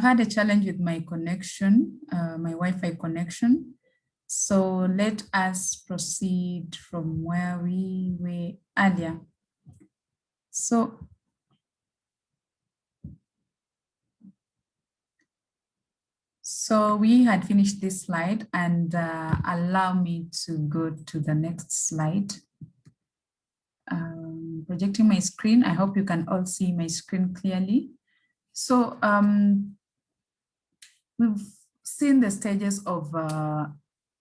had a challenge with my connection, my Wi-Fi connection. So let us proceed from where we were earlier. So we had finished this slide, and allow me to go to the next slide. Projecting my screen. I hope you can all see my screen clearly. So we've seen the stages of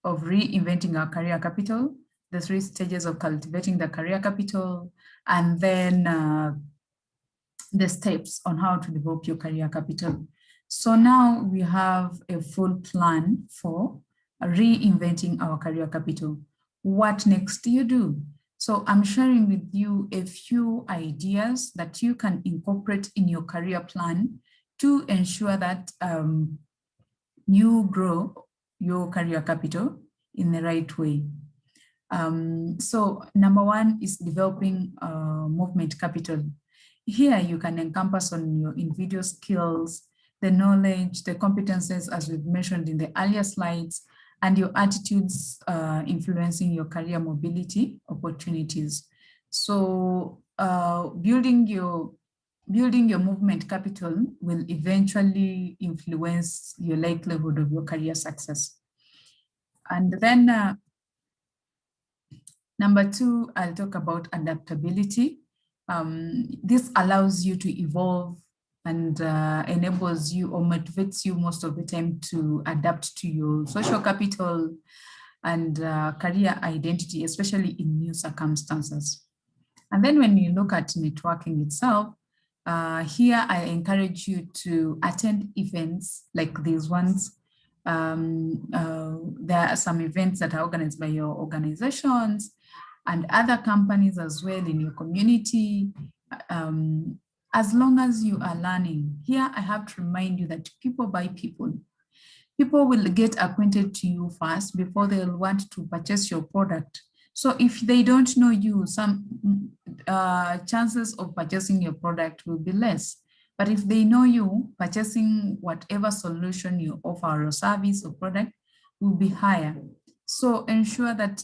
reinventing our career capital, the 3 stages of cultivating the career capital, and then the steps on how to develop your career capital. So now we have a full plan for reinventing our career capital. What next do you do? So I'm sharing with you a few ideas that you can incorporate in your career plan to ensure that you grow your career capital in the right way. So number 1 is developing movement capital. Here you can encompass on your individual skills, the knowledge, the competences, as we've mentioned in the earlier slides, and your attitudes influencing your career mobility opportunities. So building your movement capital will eventually influence your likelihood of your career success. And then number 2, I'll talk about adaptability. This allows you to evolve and enables you or motivates you most of the time to adapt to your social capital and career identity, especially in new circumstances. And then when you look at networking itself, here I encourage you to attend events like these ones. There are some events that are organized by your organizations and other companies as well in your community. As long as you are learning, here I have to remind you that people buy people. People will get acquainted to you first before they'll want to purchase your product. So if they don't know you, some chances of purchasing your product will be less. But if they know you, purchasing whatever solution you offer or service or product will be higher. So ensure that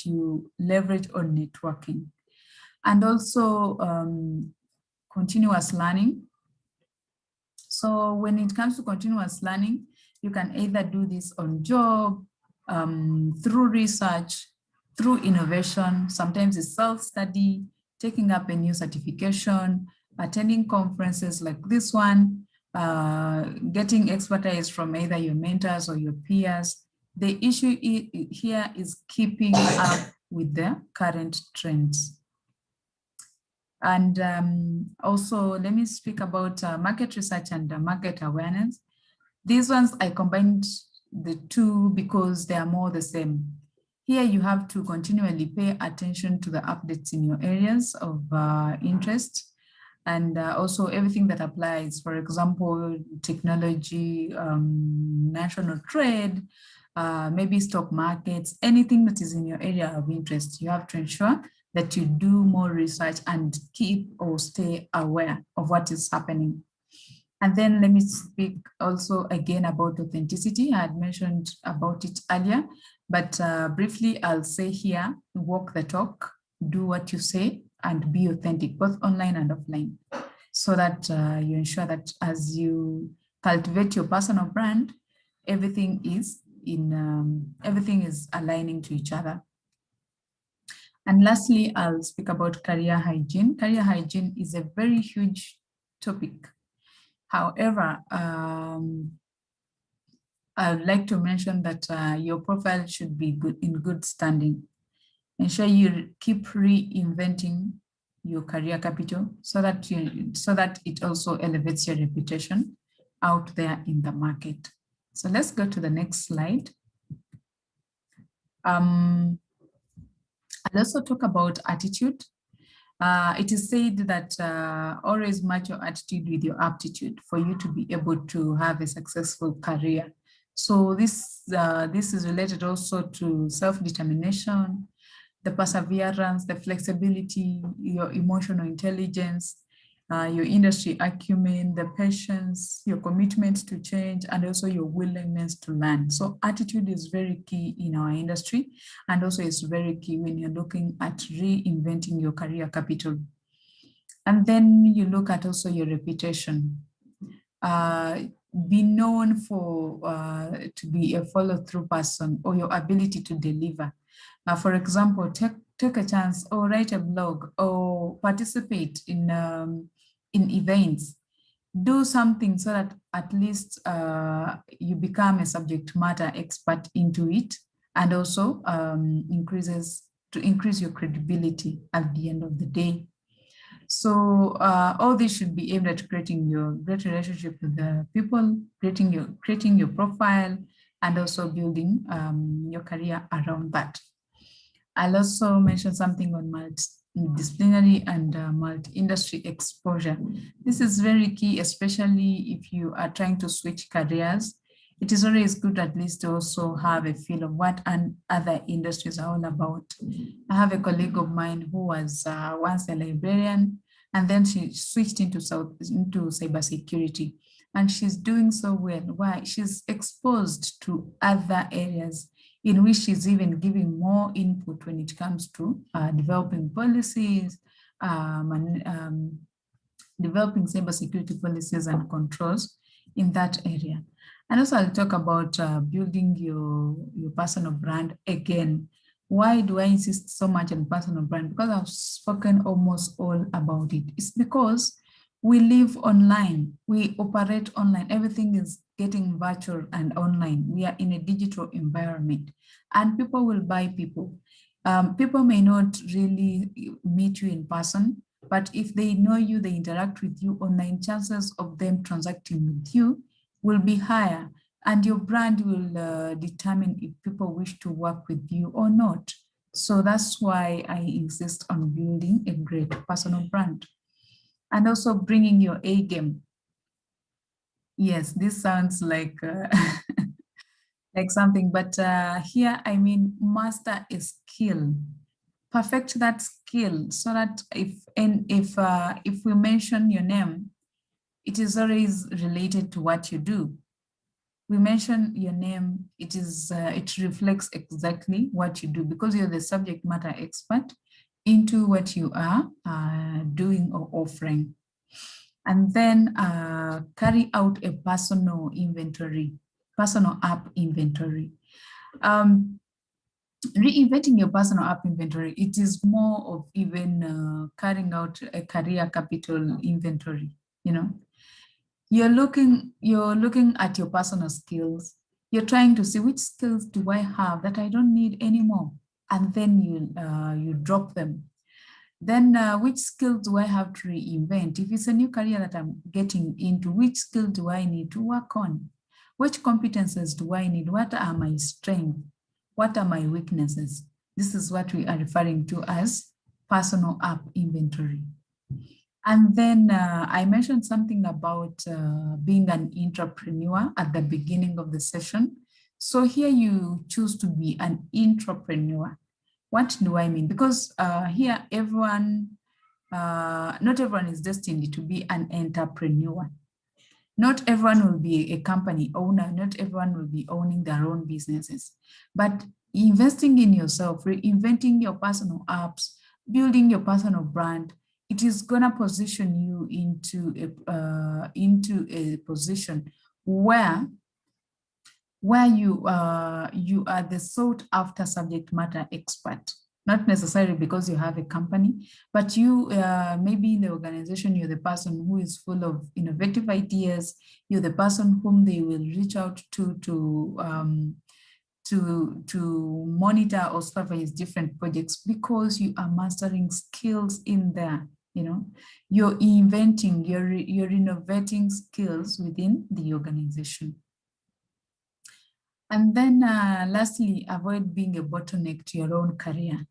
you leverage on networking. And also continuous learning. So when it comes to continuous learning, you can either do this on job, through research, through innovation. Sometimes it's self-study, taking up a new certification, attending conferences like this one, getting expertise from either your mentors or your peers. The issue here is keeping up with the current trends. And also, let me speak about market research and market awareness. These ones, I combined the two because they are more the same. Here you have to continually pay attention to the updates in your areas of interest, and also everything that applies, for example, technology, national trade, maybe stock markets, anything that is in your area of interest. You have to ensure that you do more research and keep or stay aware of what is happening. And then let me speak also again about authenticity. I had mentioned about it earlier, but briefly I'll say here, walk the talk, do what you say, and be authentic, both online and offline, so that you ensure that as you cultivate your personal brand, everything is aligning to each other. And lastly, I'll speak about career hygiene. Career hygiene is a very huge topic. However, I'd like to mention that your profile should be in good standing. Ensure you keep reinventing your career capital so that it also elevates your reputation out there in the market. So let's go to the next slide. I'll also talk about attitude. It is said that always match your attitude with your aptitude for you to be able to have a successful career. So this is related also to self-determination, the perseverance, the flexibility, your emotional intelligence, your industry acumen, the patience, your commitment to change, and also your willingness to learn. So attitude is very key in our industry, and also it's very key when you're looking at reinventing your career capital. And then you look at also your reputation. Be known for to be a follow-through person, or your ability to deliver. For example, take a chance or write a blog or participate in events. Do something so that at least you become a subject matter expert into it, and also increase your credibility at the end of the day. So all this should be aimed at creating your great relationship with the people, creating your profile, and also building your career around that. I'll also mention something on multidisciplinary and multi-industry exposure. This is very key, especially if you are trying to switch careers. It is always good at least to also have a feel of what other industries are all about. I have a colleague of mine who was once a librarian, and then she switched into cybersecurity, and she's doing so well. Why? She's exposed to other areas in which she's even giving more input when it comes to developing policies, developing cybersecurity policies and controls in that area. And also I'll talk about building your personal brand again. Why do I insist so much on personal brand? Because I've spoken almost all about it. It's because we live online, we operate online, everything is getting virtual and online. We are in a digital environment, and people will buy people. People may not really meet you in person, but if they know you, they interact with you online, chances of them transacting with you will be higher, and your brand will determine if people wish to work with you or not. So that's why I insist on building a great personal brand. And also bringing your A game. Yes, this sounds like like something, but here I mean master a skill, perfect that skill, so that if we mention your name, it is always related to what you do. We mention your name, it reflects exactly what you do, because you're the subject matter expert into what you are doing or offering. And then carry out a personal inventory, personal app inventory. Reinventing your personal app inventory, it is more of even carrying out a career capital inventory. You know, you're looking at your personal skills. You're trying to see which skills do I have that I don't need anymore, and then you drop them. Then which skills do I have to reinvent? If it's a new career that I'm getting into, which skill do I need to work on? Which competences do I need? What are my strengths? What are my weaknesses? This is what we are referring to as personal app inventory. And then I mentioned something about being an entrepreneur at the beginning of the session. So here you choose to be an entrepreneur. What do I mean? Because here not everyone is destined to be an entrepreneur. Not everyone will be a company owner. Not everyone will be owning their own businesses. But investing in yourself, reinventing your personal apps, building your personal brand, it is gonna position you into a position where you are the sought after subject matter expert. Not necessarily because you have a company, but you maybe in the organization, you're the person who is full of innovative ideas. You're the person whom they will reach out to monitor or supervise different projects, because you are mastering skills in there. You know, you're inventing, you're innovating skills within the organization. And then lastly, avoid being a bottleneck to your own career.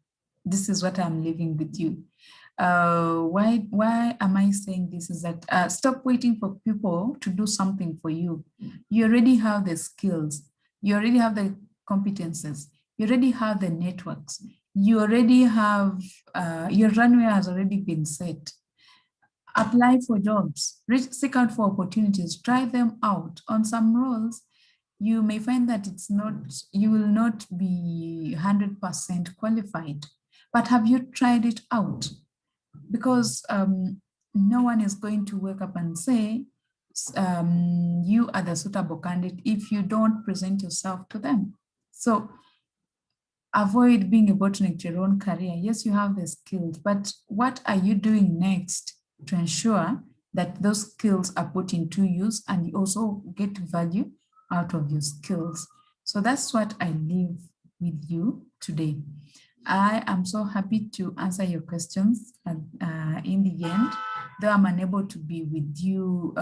This is what I'm leaving with you. Why am I saying this? Is that stop waiting for people to do something for you. You already have the skills. You already have the competences. You already have the networks. You already have, your runway has already been set. apply for jobs, seek out for opportunities, try them out. On some roles, you may find that you will not be 100% qualified, but have you tried it out? Because no one is going to wake up and say, you are the suitable candidate if you don't present yourself to them. So avoid being a bottleneck to your own career. Yes, you have the skills, but what are you doing next to ensure that those skills are put into use and you also get value out of your skills? So that's what I leave with you today. I am so happy to answer your questions in the end, though I'm unable to be with you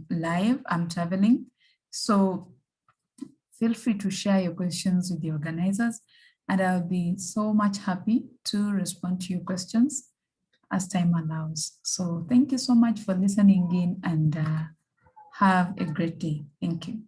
live, I'm traveling. So feel free to share your questions with the organizers, and I'll be so much happy to respond to your questions as time allows. So thank you so much for listening in, and have a great day. Thank you.